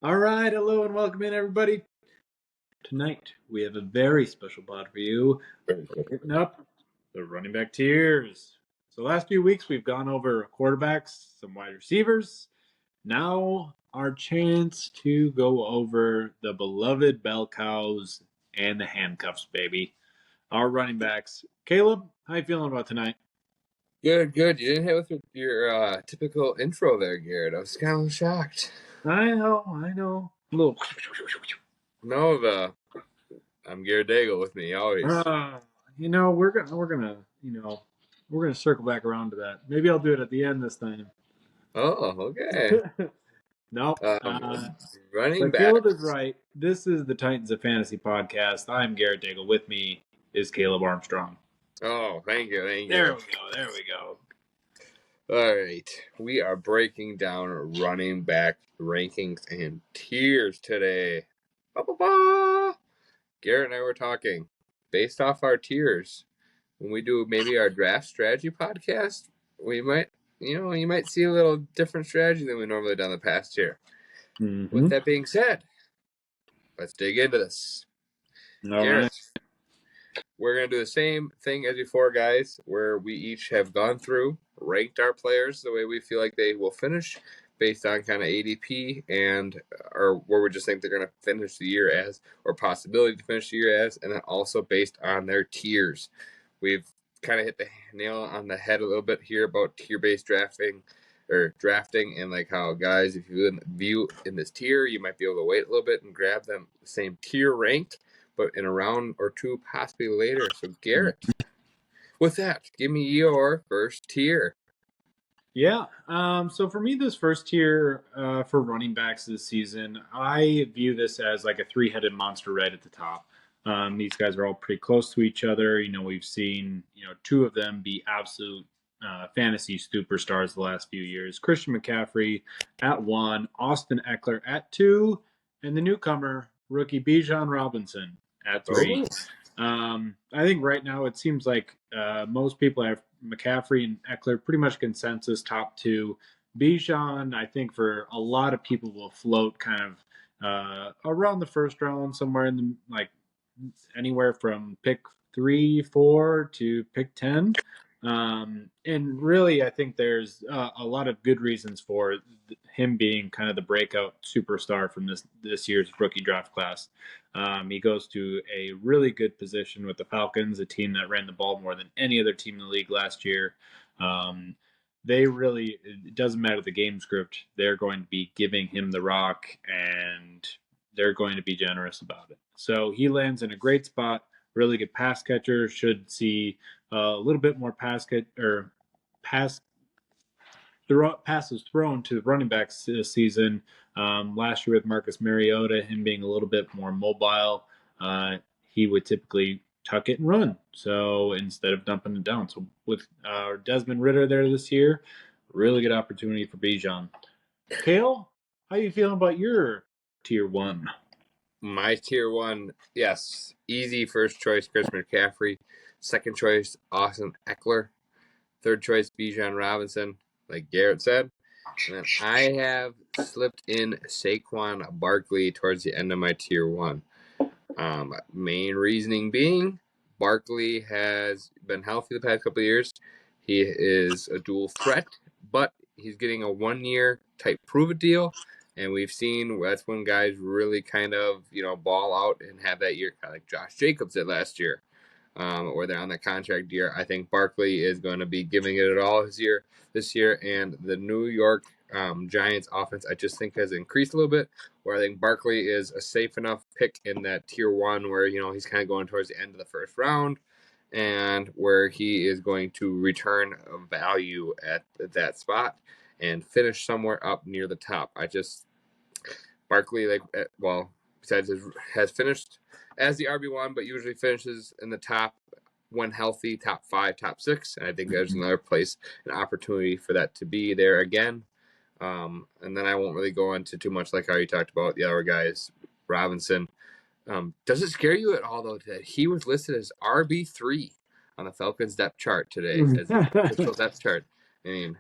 All right, hello and welcome in, everybody. Tonight we have a very special pod for you. We're hitting up the running back tiers. So, the last few weeks we've gone over quarterbacks, some wide receivers. Now, our chance to go over the beloved bell cows and the handcuffs, baby. Our running backs. Caleb, how you feeling about tonight? Good. You didn't hit with your typical intro there, Garrett. I was kind of shocked. I know. A little. No, I'm Garrett Daigle with me always. We're gonna circle back around to that. Maybe I'll do it at the end this time. Oh, okay. No. Running But back. Caleb is right. This is the Titans of Fantasy podcast. I'm Garrett Daigle. With me is Caleb Armstrong. Oh, thank you. There we go. All right. We are breaking down running back rankings and tiers today. Ba-ba-ba. Garrett and I were talking. Based off our tiers, when we do maybe our draft strategy podcast, we might, you might see a little different strategy than we normally done the past year. Mm-hmm. With that being said, let's dig into this. All Garrett, right. we're going to do the same thing as before, guys, where we each have gone through, ranked our players the way we feel like they will finish based on kind of ADP or where we just think they're going to finish the year as, or possibility to finish the year as, and then also based on their tiers. We've kind of hit the nail on the head a little bit here about tier-based drafting and like how, guys, if you view in this tier, you might be able to wait a little bit and grab them the same tier rank, but in a round or two possibly later. So Garrett, with that, give me your first tier. Yeah. So for me, this first tier for running backs this season, I view this as like a three-headed monster right at the top. These guys are all pretty close to each other. We've seen, two of them be absolute fantasy superstars the last few years. Christian McCaffrey at 1, Austin Eckler at 2, and the newcomer, rookie Bijan Robinson at 3. I think right now it seems like most people have McCaffrey and Eckler pretty much consensus top 2. Bijan, I think for a lot of people, will float kind of around the first round, somewhere in the anywhere from pick 3, 4 to pick 10. And really, I think there's a lot of good reasons for him being kind of the breakout superstar from this year's rookie draft class. He goes to a really good position with the Falcons, a team that ran the ball more than any other team in the league last year. It doesn't matter the game script, they're going to be giving him the rock, and they're going to be generous about it. So he lands in a great spot, really good pass catcher, should see a little bit more passes thrown to the running backs this season. Last year with Marcus Mariota, him being a little bit more mobile, he would typically tuck it and run. So instead of dumping it down. So with Desmond Ridder there this year, really good opportunity for Bijan. Kale, how you feeling about your tier 1? My tier 1, yes, easy first choice, Chris McCaffrey. Second choice, Austin Eckler. Third choice, Bijan Robinson, like Garrett said. And then I have slipped in Saquon Barkley towards the end of my tier 1. Main reasoning being, Barkley has been healthy the past couple of years. He is a dual threat, but he's getting a 1-year type prove-it deal. And we've seen that's when guys really kind of, ball out and have that year, kind of like Josh Jacobs did last year, or they're on that contract year. I think Barkley is going to be giving it all this year. And the New York Giants offense, I just think, has increased a little bit, where I think Barkley is a safe enough pick in that tier 1 where, he's kind of going towards the end of the first round, and where he is going to return value at that spot and finish somewhere up near the top. Barkley, besides has finished as the RB1, but usually finishes in the top when healthy, top 5, top 6. And I think there's another place, an opportunity for that to be there again. And then I won't really go into too much like how you talked about the other guys, Robinson. Does it scare you at all, though, that he was listed as RB3 on the Falcons depth chart today, as the official depth chart? I mean,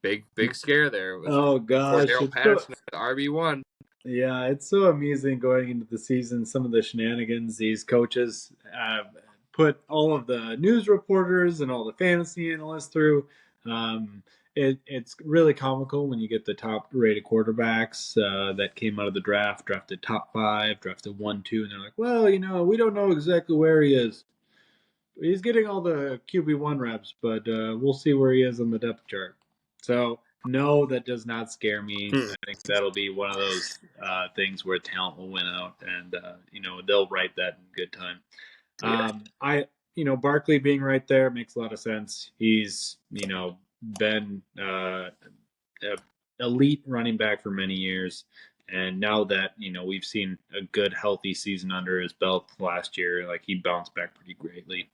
big scare there. Oh, gosh. Daryl Patterson at RB1. Yeah, it's so amusing going into the season. Some of the shenanigans these coaches put all of the news reporters and all the fantasy analysts through. Um, it's really comical when you get the top rated quarterbacks that came out of the draft, drafted top five, drafted 1, 2, and they're like, well, we don't know exactly where he is. He's getting all the QB1 reps, but we'll see where he is on the depth chart. So, no, that does not scare me. Hmm. I think that'll be one of those things where talent will win out, and they'll write that in good time. Yeah. Barkley being right there makes a lot of sense. He's been a elite running back for many years, and now that we've seen a good healthy season under his belt last year, like he bounced back pretty greatly.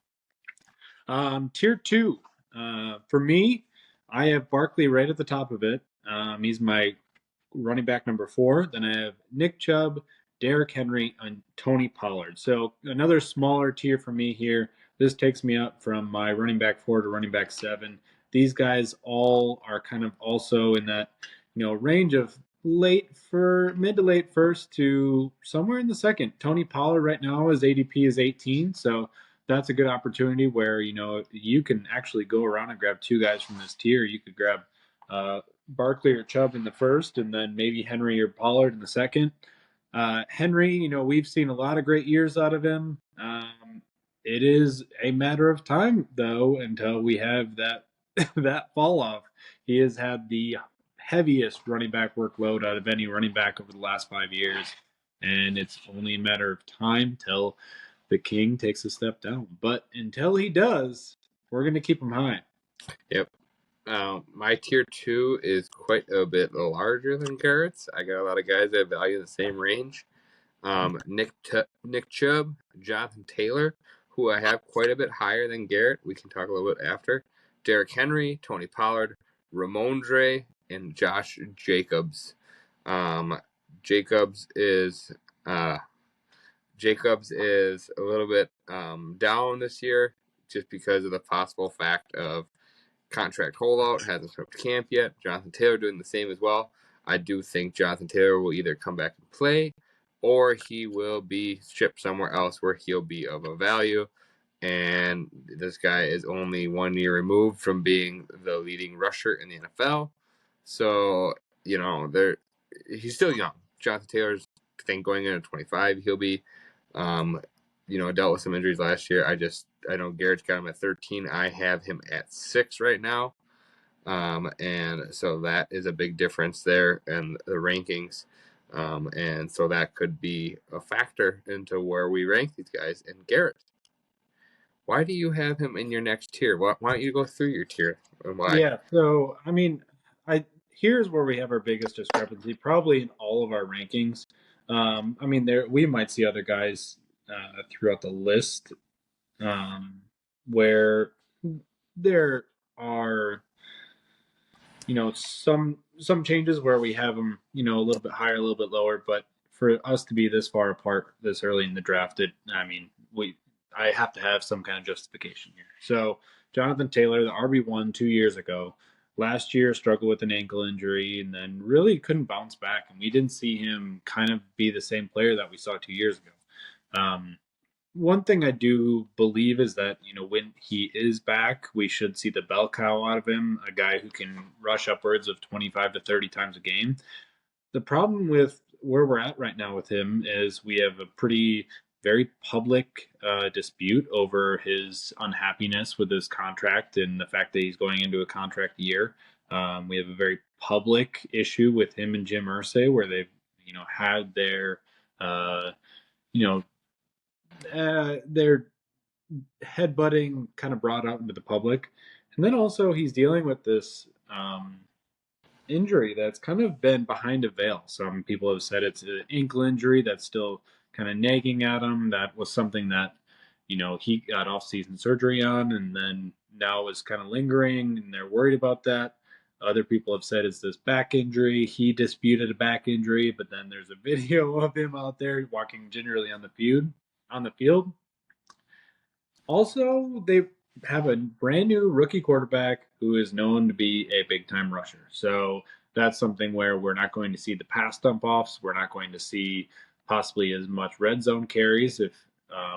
Tier two. For me, I have Barkley right at the top of it. He's my running back number 4. Then I have Nick Chubb, Derrick Henry, and Tony Pollard. So another smaller tier for me here. This takes me up from my running back 4 to running back 7. These guys all are kind of also in that range of mid to late first to somewhere in the second. Tony Pollard right now his ADP is 18, so that's a good opportunity where you can actually go around and grab 2 guys from this tier. You could grab Barkley or Chubb in the first, and then maybe Henry or Pollard in the second. Henry, we've seen a lot of great years out of him. It is a matter of time, though, until we have that that fall off. He has had the heaviest running back workload out of any running back over the last 5 years, and it's only a matter of time till the king takes a step down. But until he does, we're going to keep him high. Yep. My tier 2 is quite a bit larger than Garrett's. I got a lot of guys that value the same range. Nick Chubb, Jonathan Taylor, who I have quite a bit higher than Garrett. We can talk a little bit after. Derrick Henry, Tony Pollard, Ramondre, and Josh Jacobs. Um, Jacobs is uh, Jacobs is a little bit down this year just because of the possible fact of contract holdout, hasn't started camp yet. Jonathan Taylor doing the same as well. I do think Jonathan Taylor will either come back and play or he will be shipped somewhere else where he'll be of a value. And this guy is only 1 year removed from being the leading rusher in the NFL. So, he's still young. Jonathan Taylor's, I think, going into 25, he'll be, dealt with some injuries last year. I know Garrett's got him at 13. I have him at 6 right now. And so that is a big difference there in the rankings. And so that could be a factor into where we rank these guys. And Garrett, why do you have him in your next tier? Why don't you go through your tier and why? Yeah, so I mean, I here's where we have our biggest discrepancy, probably in all of our rankings. I mean, there we might see other guys throughout the list where there are some changes where we have them a little bit higher, a little bit lower, but for us to be this far apart this early in the draft, I mean, I have to have some kind of justification here. So Jonathan Taylor, the RB1 2 years ago, last year struggled with an ankle injury and then really couldn't bounce back, and we didn't see him kind of be the same player that we saw 2 years ago. One thing I do believe is that, when he is back, we should see the bell cow out of him, a guy who can rush upwards of 25 to 30 times a game. The problem with where we're at right now with him is we have a very public dispute over his unhappiness with his contract and the fact that he's going into a contract year. We have a very public issue with him and Jim Irsay where they've, had uh, you know, their headbutting kind of brought out into the public. And then also he's dealing with this injury that's kind of been behind a veil. Some people have said it's an ankle injury that's still kind of nagging at him. That was something that, he got off-season surgery on and then now is kind of lingering and they're worried about that. Other people have said it's this back injury. He disputed a back injury, but then there's a video of him out there walking gingerly on the field. Also, they have a brand new rookie quarterback who is known to be a big time rusher. So that's something where we're not going to see the pass dump offs. We're not going to see possibly as much red zone carries if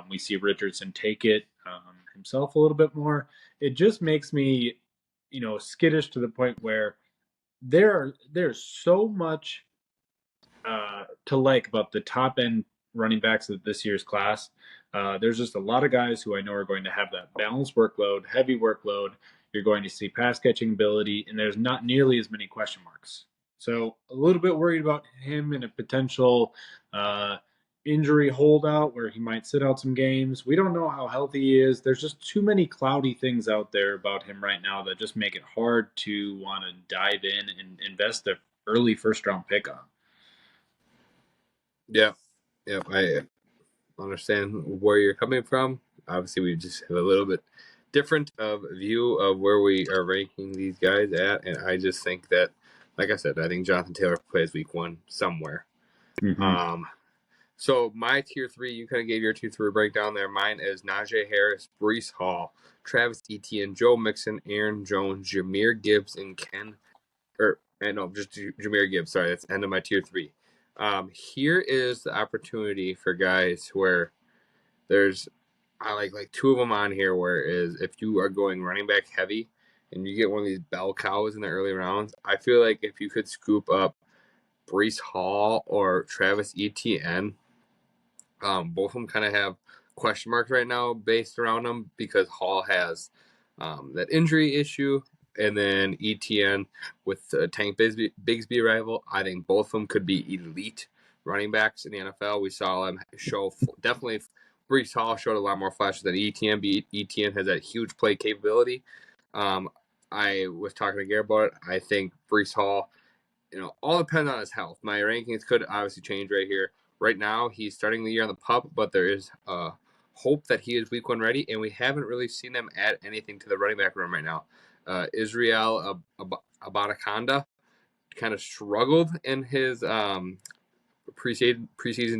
we see Richardson take it himself a little bit more. It just makes me, skittish to the point where there's so much to like about the top end running backs of this year's class. There's just a lot of guys who I know are going to have that balanced workload, heavy workload. You're going to see pass catching ability, and there's not nearly as many question marks. So a little bit worried about him in a potential uh, injury holdout where he might sit out some games. We don't know how healthy he is. There's just too many cloudy things out there about him right now that just make it hard to want to dive in and invest an early first round pick on. Yeah, yeah, I understand where you're coming from. Obviously, we just have a little bit different of view of where we are ranking these guys at, and I just think that, like I said, I think Jonathan Taylor plays week 1 somewhere. Mm-hmm. So my tier 3, you kind of gave your tier 3 breakdown there. Mine is Najee Harris, Breece Hall, Travis Etienne, Joe Mixon, Aaron Jones, Jameer Gibbs, and just Jameer Gibbs. Sorry, that's the end of my tier 3. Here is the opportunity for guys where I like 2 of them on here. Whereas if you are going running back heavy and you get one of these bell cows in the early rounds, I feel like if you could scoop up Breece Hall or Travis Etienne, both of them kind of have question marks right now based around them because Hall has that injury issue, and then ETN with the Tank Bigsby arrival. I think both of them could be elite running backs in the NFL. We saw them show definitely. Breece Hall showed a lot more flashes than ETN. ETN has that huge play capability. I was talking to Garrett about it. I think Breece Hall, all depends on his health. My rankings could obviously change right here. Right now, he's starting the year on the pup, but there is hope that he is week 1 ready, and we haven't really seen them add anything to the running back room right now. Israel Abanikanda kind of struggled in his preseason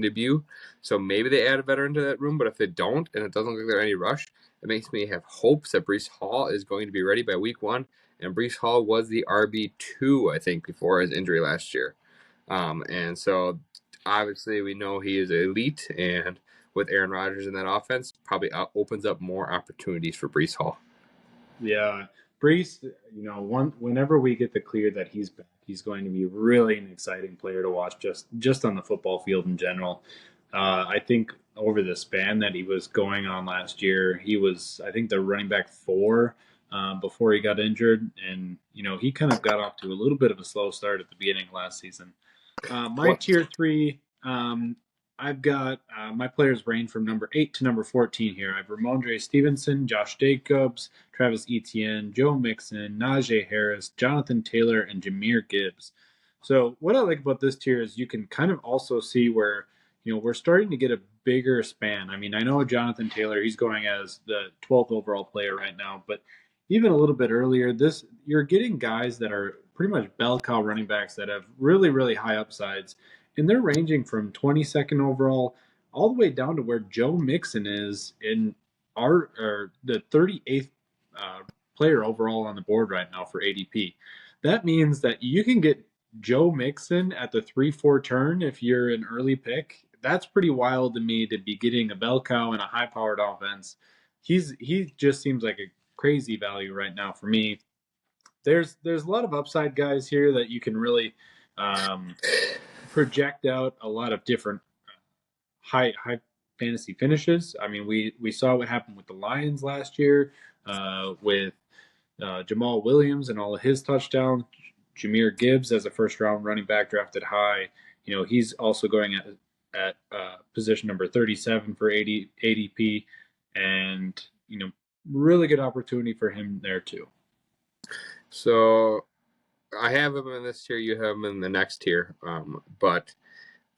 debut, so maybe they add a veteran to that room, but if they don't, and it doesn't look like there's any rush, it makes me have hopes that Breece Hall is going to be ready by week 1, and Breece Hall was the RB2, I think, before his injury last year. And so obviously we know he is elite, and with Aaron Rodgers in that offense, probably opens up more opportunities for Breece Hall. Yeah, Brees, whenever we get the clear that he's back, he's going to be really an exciting player to watch just on the football field in general. I think over the span that he was going on last year, he was, I think, the running back 4 before he got injured, and he kind of got off to a little bit of a slow start at the beginning of last season. My What? tier 3, I've got my players range from number 8 to number 14 here. I have Ramondre Stevenson, Josh Jacobs, Travis Etienne, Joe Mixon, Najee Harris, Jonathan Taylor, and Jameer Gibbs. So what I like about this tier is you can kind of also see where we're starting to get a bigger span. I mean, I know Jonathan Taylor, he's going as the 12th overall player right now, but even a little bit earlier, you're getting guys that are pretty much bell cow running backs that have really, really high upsides, and they're ranging from 22nd overall all the way down to where Joe Mixon is in the 38th player overall on the board right now for ADP. That means that you can get Joe Mixon at the 3-4 turn if you're an early pick. That's pretty wild to me to be getting a bell cow and a high powered offense. He just seems like a crazy value right now for me. There's a lot of upside guys here that you can really um, project out a lot of different high fantasy finishes. I mean, we saw what happened with the Lions last year with Jamal Williams and all of his touchdowns. Jameer Gibbs as a first round running back drafted high. He's also going at position number 37 for ADP, and really good opportunity for him there too. So I have him in this tier. You have him in the next tier. But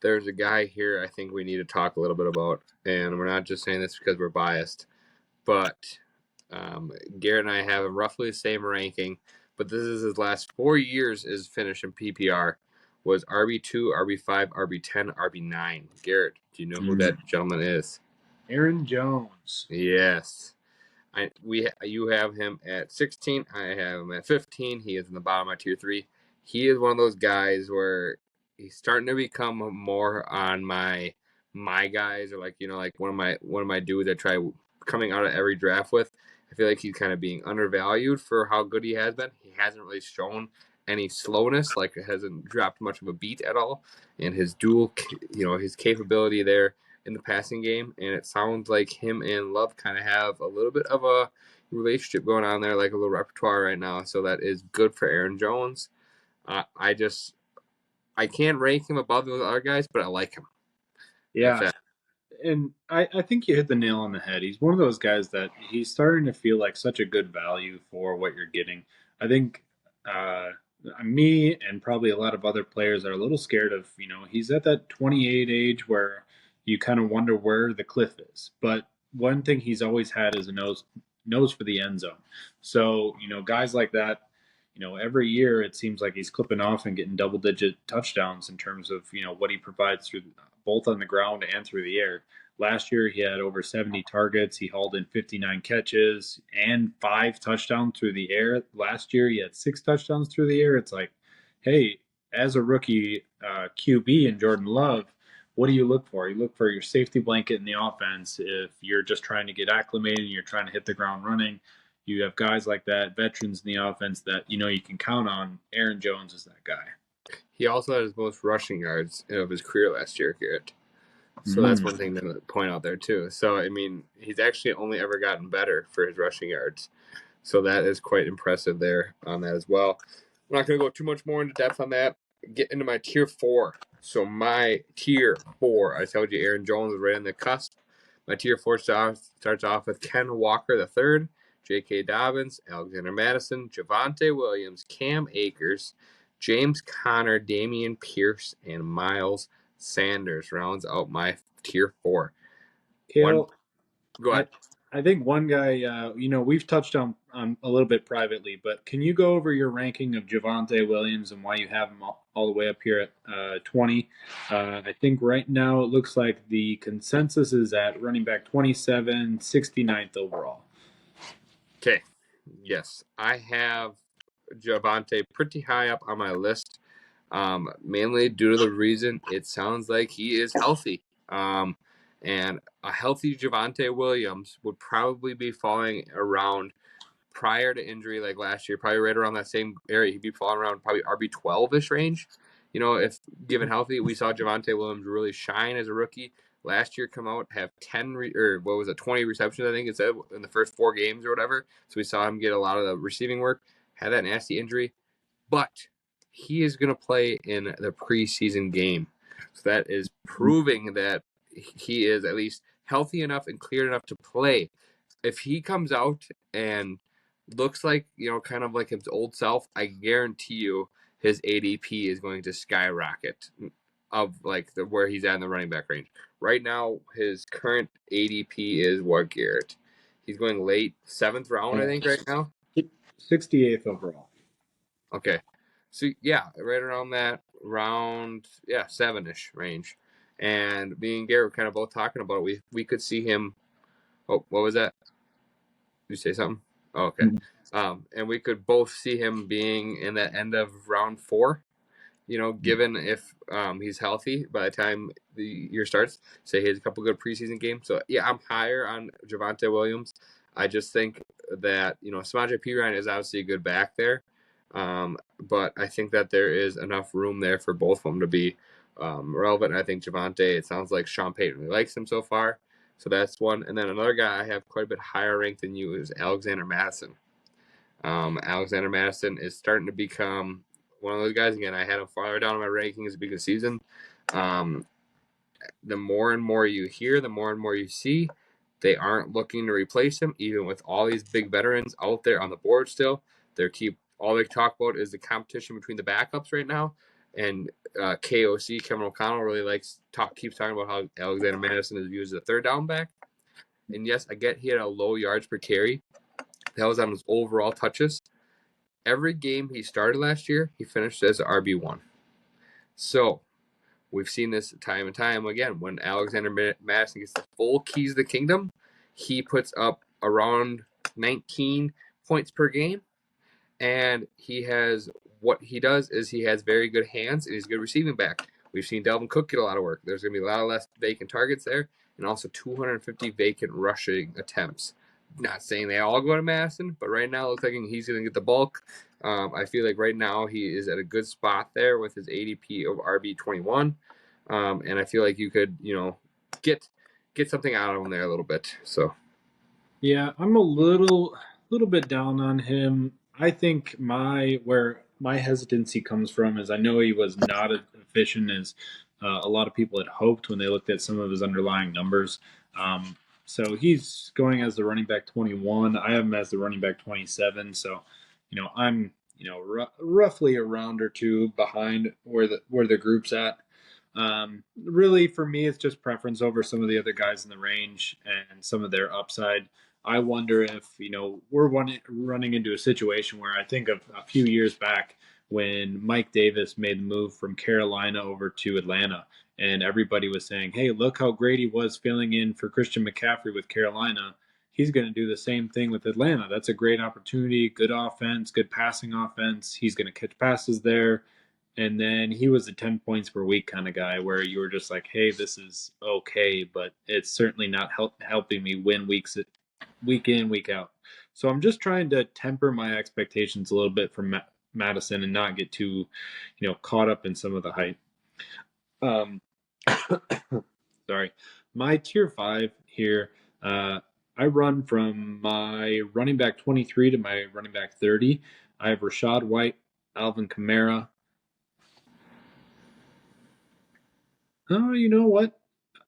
there's a guy here I think we need to talk a little bit about, and we're not just saying this because we're biased, but Garrett and I have him roughly the same ranking, but this is his last 4 years is finished in PPR. Was RB2, RB5, RB10, RB9. Garrett, do you know who that gentleman is? Aaron Jones. Yes. You have him at 16. I have him at 15. He is in the bottom of my tier 3. he is one of those guys where he's starting to become more on my guys, or like like one of my dudes I try coming out of every draft with. I feel like he's kind of being undervalued for how good he has been. He hasn't really shown any slowness, like it hasn't dropped much of a beat at all. And his his capability there in the passing game, and it sounds like him and Love kind of have a little bit of a relationship going on there, like a little repertoire right now. So that is good for Aaron Jones. I can't rank him above those other guys, but I like him. If Yeah, that and I think you hit the nail on the head. He's one of those guys that he's starting to feel like such a good value for what you're getting. I think uh, me and probably a lot of other players are a little scared of, he's at that 28 age where you kind of wonder where the cliff is. But one thing he's always had is a nose for the end zone. So, guys like that, every year it seems like he's clipping off and getting double digit touchdowns in terms of, what he provides through both on the ground and through the air. Last year, he had over 70 targets. He hauled in 59 catches and 5 touchdowns through the air. Last year, he had 6 touchdowns through the air. It's like, hey, as a rookie QB in Jordan Love, what do you look for? You look for your safety blanket in the offense. If you're just trying to get acclimated and you're trying to hit the ground running, you have guys like that, veterans in the offense that you can count on. Aaron Jones is that guy. he also had his most rushing yards of his career last year, Garrett. So that's Mm. one thing to point out there too. So I mean, he's actually only ever gotten better for his rushing yards. So that is quite impressive there on that as well. I'm not going to go too much more into depth on that. Get into my tier 4. So my tier 4, I told you Aaron Jones is right on the cusp. My tier 4 starts off with Ken Walker III, J.K. Dobbins, Alexander Madison, Javonte Williams, Cam Akers, James Conner, Damian Pierce, and Miles Sanders rounds out my tier 4. One, Kale, go I ahead. I think one guy, we've touched on a little bit privately, but can you go over your ranking of Javonte Williams and why you have him all the way up here at 20? I think right now it looks like the consensus is at running back 27, 69th overall. Okay. Yes, I have Javonte pretty high up on my list, mainly due to the reason it sounds like he is healthy. And a healthy Javonte Williams would probably be falling around prior to injury, like last year, probably right around that same area. He'd be falling around probably RB12-ish range. If given healthy, we saw Javonte Williams really shine as a rookie. Last year, come out, have 20 receptions, I think it said, in the first 4 games or whatever. So we saw him get a lot of the receiving work, had that nasty injury. But he is going to play in the preseason game. So that is proving that he is at least healthy enough and cleared enough to play. If he comes out and looks like, kind of like his old self, I guarantee you his ADP is going to skyrocket of like where he's at in the running back range. Right now, his current ADP is what, Garrett? He's going late 7th round, I think, right now. 68th overall. Okay. So yeah, right around that round, yeah, 7-ish range. And me and Garrett were kind of both talking about it. We could see him. Oh, what was that? Did you say something? Oh, okay. And we could both see him being in the end of round 4. Given if he's healthy by the time the year starts. Say he has a couple good preseason games. So yeah, I'm higher on Javonte Williams. I just think that Samaje Perine is obviously a good back there, but I think that there is enough room there for both of them to be relevant. And I think Javonte, it sounds like Sean Payton really likes him so far. So that's one. And then another guy I have quite a bit higher ranked than you is Alexander Madison. Alexander Madison is starting to become one of those guys. Again, I had him farther down in my rankings because of the season. The more and more you hear, the more and more you see, they aren't looking to replace him, even with all these big veterans out there on the board still. All they talk about is the competition between the backups right now. And KOC, Kevin O'Connell, really keeps talking about how Alexander Madison is used as a third down back. And yes, I get he had a low yards per carry. That was on his overall touches. Every game he started last year, he finished as an RB1. So we've seen this time and time again. When Alexander Madison gets the full keys of the kingdom, he puts up around 19 points per game. And he has what he does is he has very good hands and he's a good receiving back. We've seen Dalvin Cook get a lot of work. There's going to be a lot less vacant targets there, and also 250 vacant rushing attempts. Not saying they all go to Madison, but right now it looks like he's going to get the bulk. I feel like right now he is at a good spot there with his ADP of RB21, and I feel like you could, get something out of him there a little bit. So Yeah, I'm a little bit down on him. I think where my hesitancy comes from is I know he was not as efficient as a lot of people had hoped when they looked at some of his underlying numbers. Um, so he's going as the running back 21. I have him as the running back 27. So, I'm roughly a round or two behind where the group's at. Really, for me, it's just preference over some of the other guys in the range and some of their upside. I wonder if, we're running into a situation where I think of a few years back when Mike Davis made the move from Carolina over to Atlanta, and everybody was saying, hey, look how great he was filling in for Christian McCaffrey with Carolina. He's going to do the same thing with Atlanta. That's a great opportunity, good offense, good passing offense. He's going to catch passes there. And then he was a 10 points per week kind of guy where you were just like, hey, this is okay, but it's certainly not helping me win week in, week out. So I'm just trying to temper my expectations a little bit from Madison and not get too, caught up in some of the hype. Um, sorry. My tier 5 here, I run from my running back 23 to my running back 30. I have Rashad White, Alvin Kamara. Oh, you know what?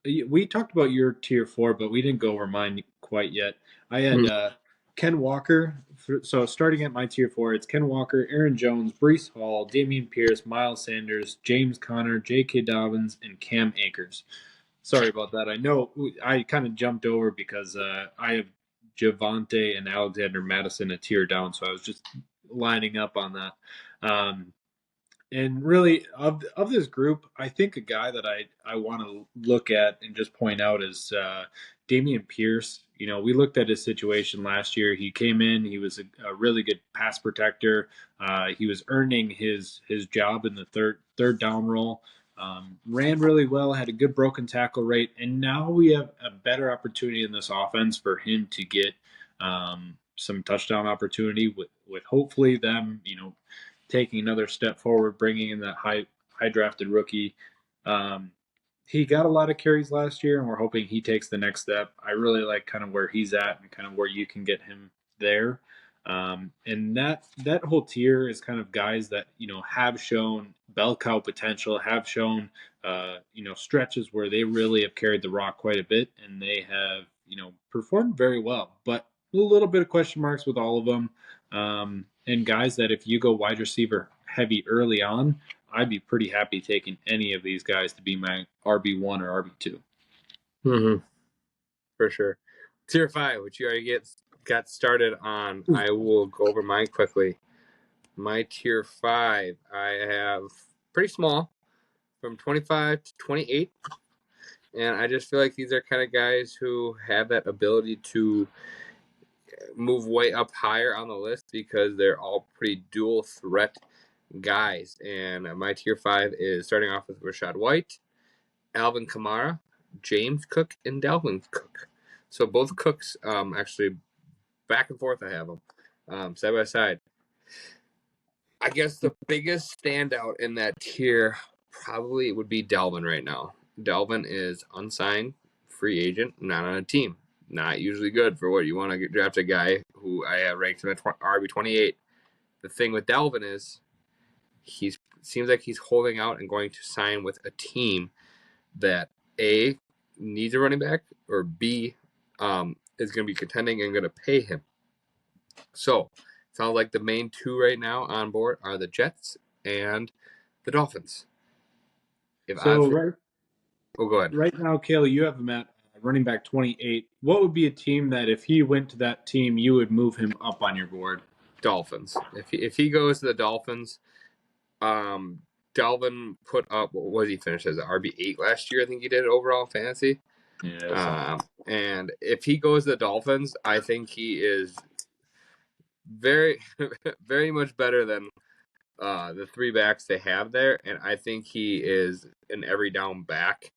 We talked about your tier 4, but we didn't go over mine quite yet. I had Ken Walker. So starting at my tier 4, it's Ken Walker, Aaron Jones, Breece Hall, Dameon Pierce, Miles Sanders, James Conner, J.K. Dobbins, and Cam Akers. Sorry about that. I know I kind of jumped over because I have Javante and Alexander Madison a tier down, so I was just lining up on that. And really, of this group, I think a guy that I want to look at and just point out is Dameon Pierce. We looked at his situation last year. He came in. He was a really good pass protector. He was earning his job in the third down role. Ran really well. Had a good broken tackle rate. And now we have a better opportunity in this offense for him to get some touchdown opportunity with hopefully them, taking another step forward, bringing in that high drafted rookie. Um, he got a lot of carries last year, and we're hoping he takes the next step. I really like kind of where he's at and kind of where you can get him there. And that whole tier is kind of guys that have shown bell cow potential, have shown stretches where they really have carried the rock quite a bit, and they have performed very well. But a little bit of question marks with all of them. And guys that if you go wide receiver heavy early on, I'd be pretty happy taking any of these guys to be my RB1 or RB2. Mm-hmm. For sure. Tier 5, which you already got started on. I will go over mine quickly. My tier 5, I have pretty small, from 25 to 28. And I just feel like these are kind of guys who have that ability to move way up higher on the list because they're all pretty dual threat guys. And my tier 5 is starting off with Rashad White, Alvin Kamara, James Cook, and Dalvin Cook. So both Cooks, actually back and forth I have them side by side. I guess the biggest standout in that tier probably would be Dalvin right now. Dalvin is unsigned, free agent, not on a team. Not usually good for what you want to draft a guy who I have ranked him at RB28. The thing with Dalvin is seems like he's holding out and going to sign with a team that A, needs a running back, or B, is going to be contending and going to pay him. So, sounds like the main two right now on board are the Jets and the Dolphins. Go ahead. Right now, Kale, you have him at running back 28. What would be a team that if he went to that team, you would move him up on your board? Dolphins. If he goes to the Dolphins, Dalvin put up, what was he finished as, RB8 last year? I think he did overall fantasy. Yeah. And if he goes to the Dolphins, I think he is very, very much better than the three backs they have there, and I think he is an every down back.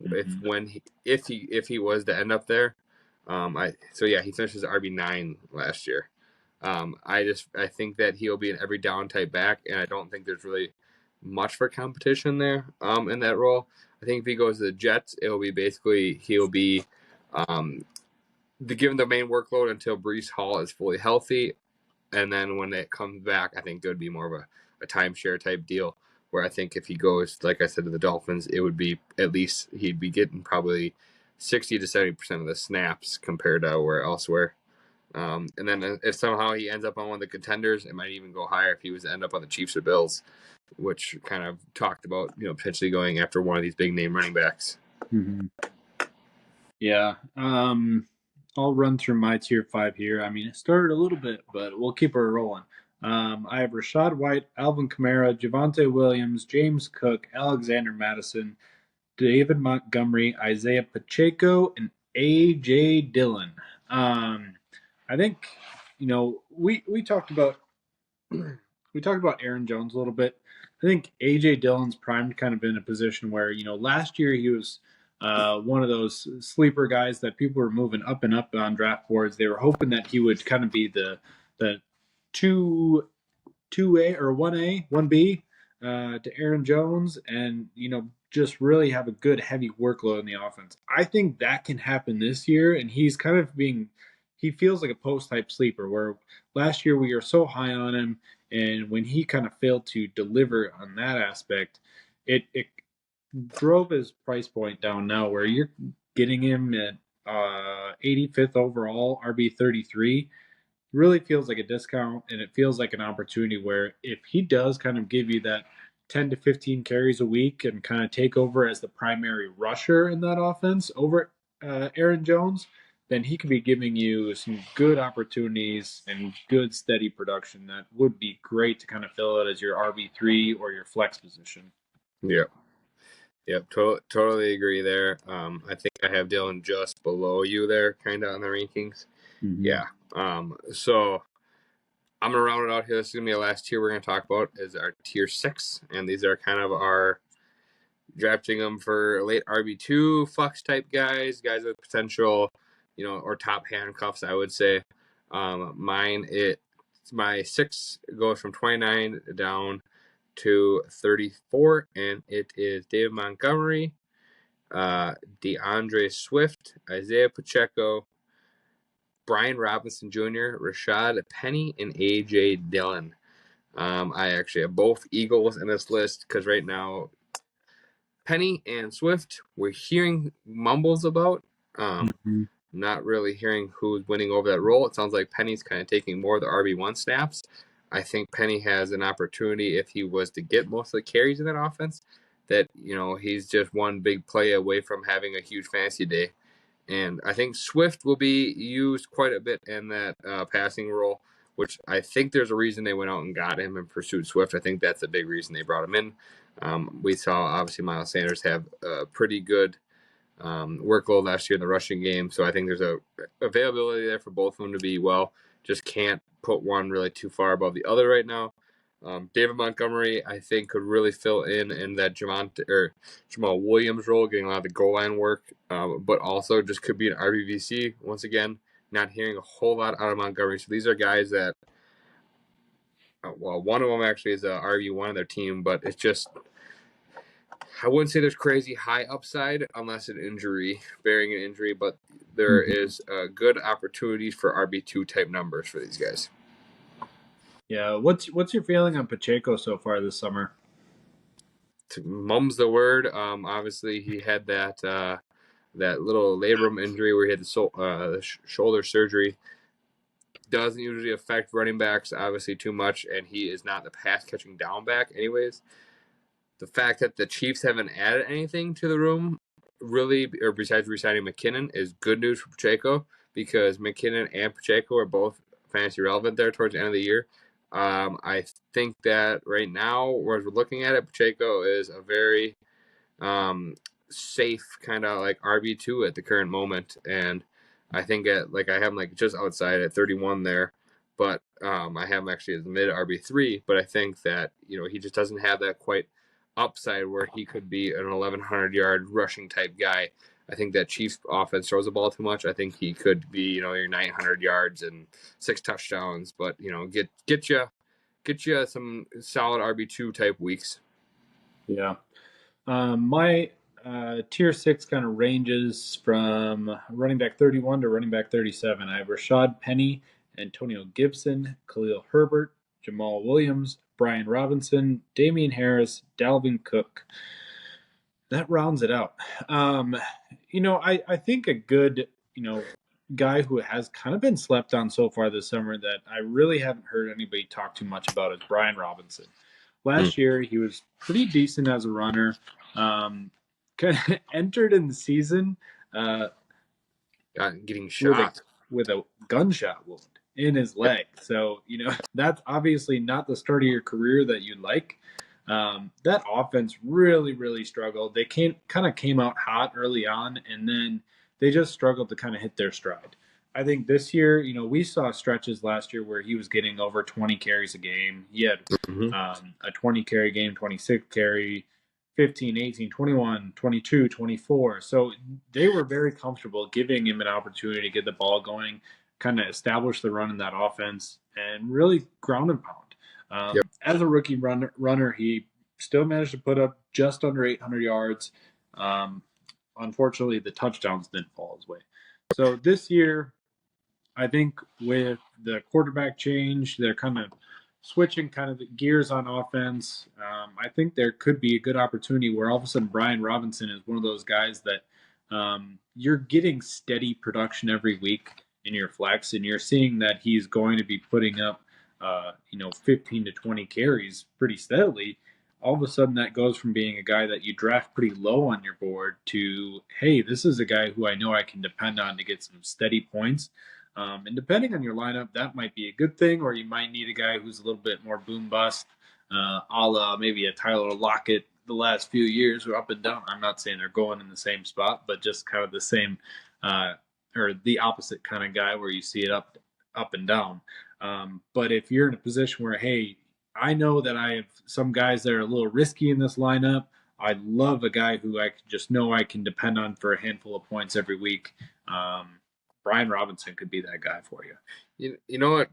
If he was to end up there, he finished as RB9 last year. I think that he'll be an every down type back, and I don't think there's really much for competition there in that role. I think if he goes to the Jets, he'll be given the main workload until Breece Hall is fully healthy, and then when it comes back, I think it would be more of a timeshare type deal. Where I think if he goes, like I said, to the Dolphins, it would be at least he'd be getting probably 60 to 70% of the snaps compared to where elsewhere. And then if somehow he ends up on one of the contenders, it might even go higher if he was to end up on the Chiefs or Bills, which kind of talked about potentially going after one of these big name running backs. Mm-hmm. Yeah. I'll run through my tier 5 here. I mean, it started a little bit, but we'll keep her rolling. I have Rashad White, Alvin Kamara, Javonte Williams, James Cook, Alexander Madison, David Montgomery, Isaiah Pacheco, and A.J. Dillon. I think, we talked about Aaron Jones a little bit. I think A.J. Dillon's primed kind of in a position where, last year he was one of those sleeper guys that people were moving up and up on draft boards. They were hoping that he would kind of be the two A or 1A, 1B to Aaron Jones and, just really have a good heavy workload in the offense. I think that can happen this year, and he's kind of he feels like a post type sleeper where last year we were so high on him, and when he kind of failed to deliver on that aspect, it drove his price point down now where you're getting him at 85th overall, RB 33 really feels like a discount, and it feels like an opportunity where if he does kind of give you that 10 to 15 carries a week and kind of take over as the primary rusher in that offense over Aaron Jones, then he could be giving you some good opportunities and good steady production that would be great to kind of fill out as your RB3 or your flex position. Yep, totally agree there. I think I have Dylan just below you there, kind of on the rankings. Mm-hmm. Yeah. So I'm gonna round it out here. This is gonna be the last tier we're gonna talk about is our tier 6, and these are kind of our drafting them for late RB2 flex type guys with potential, or top handcuffs. I would say. My 6 goes from 29 down to 34, and it is David Montgomery, DeAndre Swift, Isaiah Pacheco, Brian Robinson Jr., Rashad Penny, and A.J. Dillon. I actually have both Eagles in this list because right now Penny and Swift we're hearing mumbles about. Not really hearing who's winning over that role. It sounds like Penny's kind of taking more of the RB1 snaps. I think Penny has an opportunity if he was to get most of the carries in that offense that, he's just one big play away from having a huge fantasy day. And I think Swift will be used quite a bit in that passing role, which I think there's a reason they went out and got him and pursued Swift. I think that's a big reason they brought him in. We saw, obviously, Miles Sanders have a pretty good workload last year in the rushing game. So I think there's a availability there for both of them to be well. Just can't put one really too far above the other right now. David Montgomery, I think, could really fill in that Jamal Williams role, getting a lot of the goal line work, but also just could be an RBVC. Once again, not hearing a whole lot out of Montgomery. So these are guys that, one of them actually is a RB1 of their team, but it's just, I wouldn't say there's crazy high upside unless bearing an injury, but there is good opportunities for RB2 type numbers for these guys. Yeah, what's your feeling on Pacheco so far this summer? Mum's the word. Obviously, he had that little labrum injury where he had the shoulder surgery. Doesn't usually affect running backs obviously too much, and he is not the pass catching down back anyways. The fact that the Chiefs haven't added anything to the room really, or besides re-signing McKinnon, is good news for Pacheco because McKinnon and Pacheco are both fantasy relevant there towards the end of the year. I think that right now, as we're looking at it, Pacheco is a very safe kind of like RB2 at the current moment, and I think I have him like just outside at 31 there. but I have him actually as mid RB3. But I think that he just doesn't have that quite upside where he could be an 1,100-yard rushing type guy. I think that Chiefs offense throws the ball too much. I think he could be your 900 yards and 6 touchdowns, but get you some solid RB2 type weeks. Yeah. My tier 6 kind of ranges from running back 31 to running back 37. I have Rashad Penny, Antonio Gibson, Khalil Herbert, Jamal Williams, Brian Robinson, Damian Harris, Dalvin Cook. That rounds it out. I think a good, guy who has kind of been slept on so far this summer that I really haven't heard anybody talk too much about is Brian Robinson. Last year, he was pretty decent as a runner. Kind of entered in the season Getting with a shot. with a gunshot wound in his leg. So that's obviously not the start of your career that you'd like. That offense really, really struggled. They came out hot early on, and then they just struggled to kind of hit their stride. I think this year, we saw stretches last year where he was getting over 20 carries a game. He had a 20 carry game, 26 carry, 15, 18, 21, 22, 24. So they were very comfortable giving him an opportunity to get the ball going, kind of establish the run in that offense, and really ground and pound. Yep. As a rookie runner, he still managed to put up just under 800 yards. Unfortunately, the touchdowns didn't fall his way. So this year, I think with the quarterback change, they're kind of switching kind of the gears on offense. I think there could be a good opportunity where all of a sudden Brian Robinson is one of those guys that you're getting steady production every week in your flex, and you're seeing that he's going to be putting up 15 to 20 carries pretty steadily. All of a sudden, that goes from being a guy that you draft pretty low on your board to, hey, this is a guy who I know I can depend on to get some steady points. And depending on your lineup, that might be a good thing, or you might need a guy who's a little bit more boom bust, a la maybe a Tyler Lockett the last few years, or up and down. I'm not saying they're going in the same spot, but just kind of the same or the opposite kind of guy where you see it up and down. But if you're in a position where, hey, I know that I have some guys that are a little risky in this lineup, I love a guy who I just know I can depend on for a handful of points every week. Brian Robinson could be that guy for you. You know what?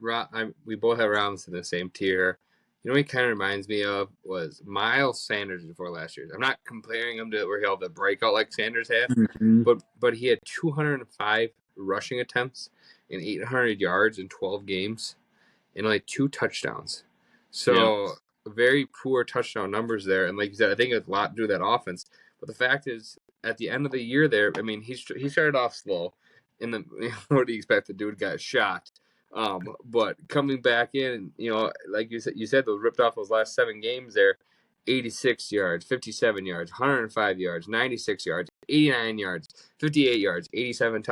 We both have Robinson in the same tier. You know what he kind of reminds me of was Miles Sanders before last year. I'm not comparing him to where he'll have the breakout like Sanders had, but he had 205 rushing attempts and 800 yards in 12 games and only 2 touchdowns. So very poor touchdown numbers there. And like you said, I think it's a lot to do with that offense. But the fact is, at the end of the year there, I mean, he started off slow. What do you expect? The dude got shot. But coming back in, like you said, those ripped off those last 7 games there, 86 yards, 57 yards, 105 yards, 96 yards, 89 yards, 58 yards, 87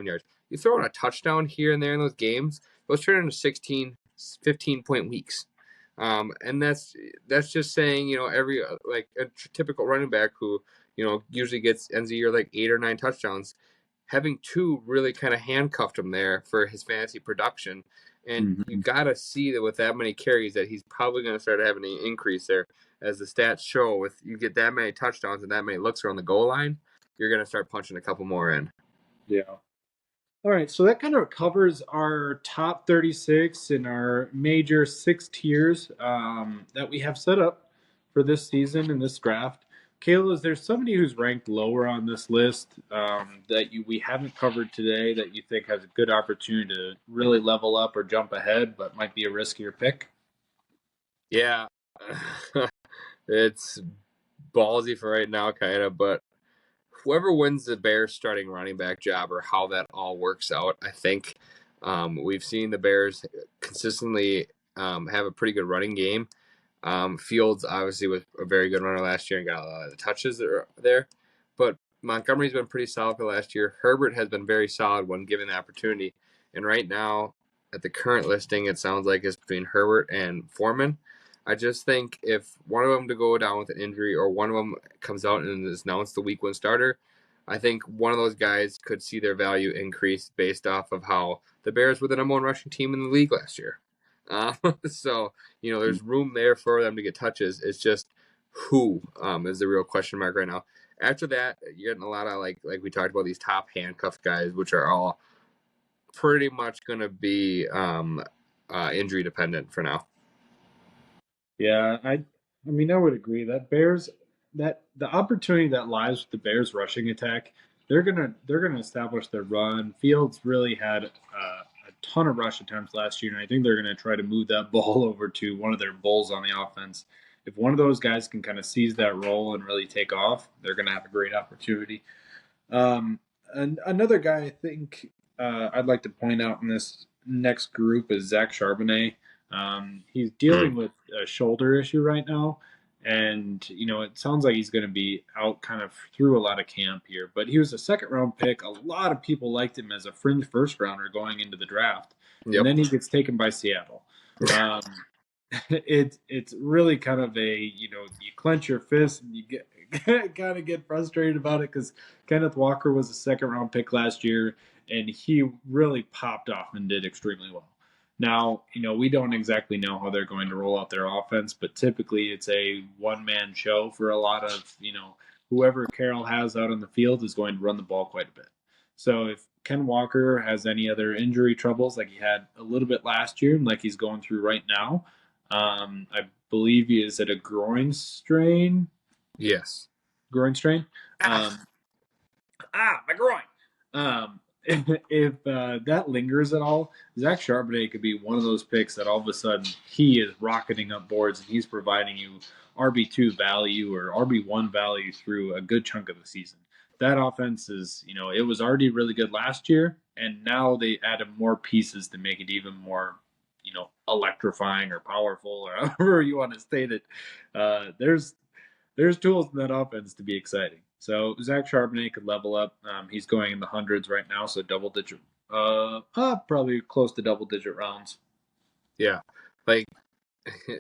yards. You throw in a touchdown here and there in those games, those turn into 16, 15-point weeks. And that's just saying, every like a typical running back who, usually ends the year like 8 or 9 touchdowns, having 2 really kind of handcuffed him there for his fantasy production. And you got to see that with that many carries that he's probably going to start having an increase there. As the stats show, if you get that many touchdowns and that many looks around the goal line, you're going to start punching a couple more in. Yeah. All right, so that kind of covers our top 36 and our major 6 tiers that we have set up for this season and this draft. Kayla, is there somebody who's ranked lower on this list that we haven't covered today that you think has a good opportunity to really level up or jump ahead, but might be a riskier pick? Yeah, it's ballsy for right now, kind of, but whoever wins the Bears starting running back job or how that all works out, I think we've seen the Bears consistently have a pretty good running game. Fields obviously was a very good runner last year and got a lot of the touches there. But Montgomery's been pretty solid for last year. Herbert has been very solid when given the opportunity. And right now, at the current listing, it sounds like it's between Herbert and Foreman. I just think if one of them to go down with an injury or one of them comes out and is announced the week 1 starter, I think one of those guys could see their value increase based off of how the Bears were the number one rushing team in the league last year. So, there's room there for them to get touches. It's just who is the real question mark right now. After that, you're getting a lot of like we talked about, these top handcuff guys, which are all pretty much going to be injury dependent for now. Yeah, I mean I would agree that Bears that the opportunity that lies with the Bears rushing attack, they're gonna establish their run. Fields really had a ton of rush attempts last year, and I think they're gonna try to move that ball over to one of their bulls on the offense. If one of those guys can kind of seize that role and really take off, they're gonna have a great opportunity. And another guy I think I'd like to point out in this next group is Zach Charbonnet. He's dealing with a shoulder issue right now, and it sounds like he's going to be out kind of through a lot of camp here. But he was a second round pick. A lot of people liked him as a fringe first rounder going into the draft, and Yep. then he gets taken by Seattle. It's really kind of a you clench your fist and you get kind of get frustrated about it because Kenneth Walker was a second round pick last year and he really popped off and did extremely well. Now, we don't exactly know how they're going to roll out their offense, but typically it's a one man show for a lot of, whoever Carroll has out on the field is going to run the ball quite a bit. So if Ken Walker has any other injury troubles like he had a little bit last year and like he's going through right now, I believe he is at a groin strain. Yes. Groin strain. My groin. If that lingers at all, Zach Charbonnet could be one of those picks that all of a sudden he is rocketing up boards and he's providing you RB2 value or RB1 value through a good chunk of the season. That offense is, it was already really good last year, and now they added more pieces to make it even more, electrifying or powerful or however you want to state it. There's tools in that offense to be exciting. So Zach Charbonnet could level up. He's going in the hundreds right now, so double digit, probably close to double digit rounds. Yeah, like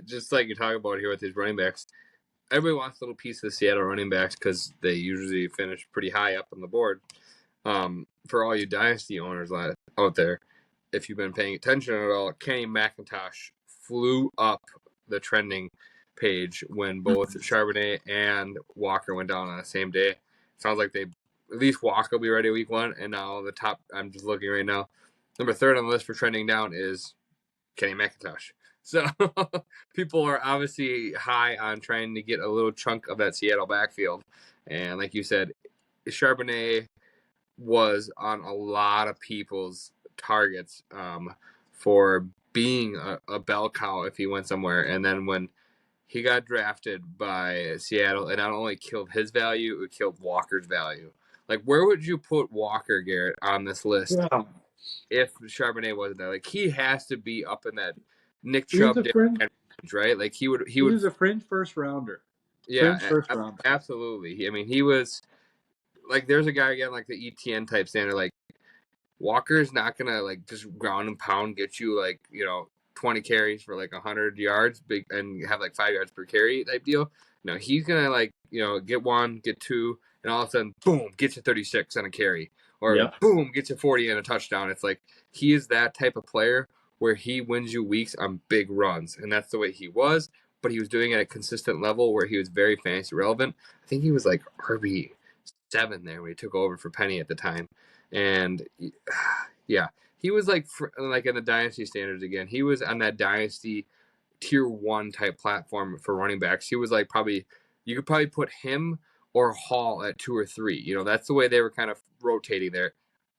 just like you talk about here with these running backs, everybody wants a little piece of the Seattle running backs because they usually finish pretty high up on the board. For all you dynasty owners out there, if you've been paying attention at all, Kenny McIntosh flew up the trending page when both Charbonnet and Walker went down on the same day. Sounds like at least Walker will be ready week 1, and now the top, I'm just looking right now, number 3rd on the list for trending down is Kenny McIntosh. So people are obviously high on trying to get a little chunk of that Seattle backfield. And like you said, Charbonnet was on a lot of people's targets for being a bell cow if he went somewhere. And then when he got drafted by Seattle, it not only killed his value, it killed Walker's value. Like, where would you put Walker, Garrett, on this list if Charbonnet wasn't there? Like, he has to be up in that Nick Chubb range, right? Like, he was a fringe first rounder. Yeah, first rounder. Absolutely. I mean, he was like, there's a guy again like the ETN type standard. Like, Walker's not gonna like just ground and pound get you like 20 carries for like 100 yards, big, and have like 5 yards per carry type deal. No, he's gonna like get 1, get 2, and all of a sudden, boom, get you 36 on a carry, or boom, get you 40 and a touchdown. It's like he is that type of player where he wins you weeks on big runs, and that's the way he was. But he was doing it at a consistent level where he was very fantasy relevant. I think he was like RB7 there when he took over for Penny at the time, and yeah, he was like in the dynasty standards again. He was on that dynasty tier 1 type platform for running backs. He was like you could probably put him or Hall at 2 or 3. That's the way they were kind of rotating there,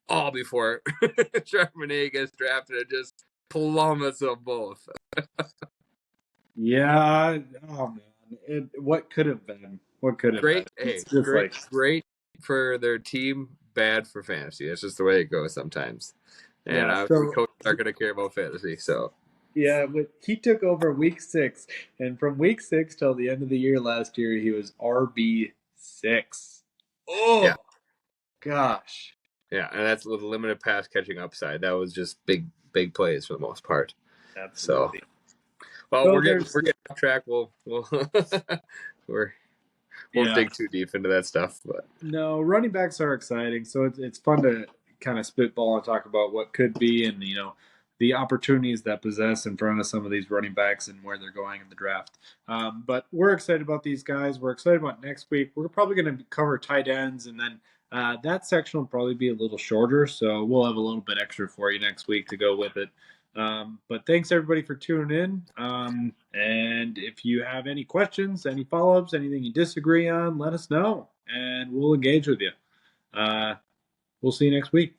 all before Charbonnet gets drafted and just plummets them both. Yeah. Oh man, what could have been? What could have been? Hey, great for their team, bad for fantasy. That's just the way it goes sometimes. And obviously, coaches are going to care about fantasy. So yeah, but he took over week 6, and from week 6 till the end of the year last year, he was RB6. Oh, yeah. Gosh. Yeah, and that's with limited pass catching upside. That was just big plays for the most part. Absolutely. So, well, we're getting off track. We're Won't Yeah. dig too deep into that stuff, but No, running backs are exciting, so it's fun to kind of spitball and talk about what could be, and the opportunities that possess in front of some of these running backs and where they're going in the draft. But we're excited about these guys. We're excited about next week. We're probably going to cover tight ends, and then that section will probably be a little shorter, so we'll have a little bit extra for you next week to go with it. But thanks everybody for tuning in. And if you have any questions, any follow ups, anything you disagree on, let us know and we'll engage with you. We'll see you next week.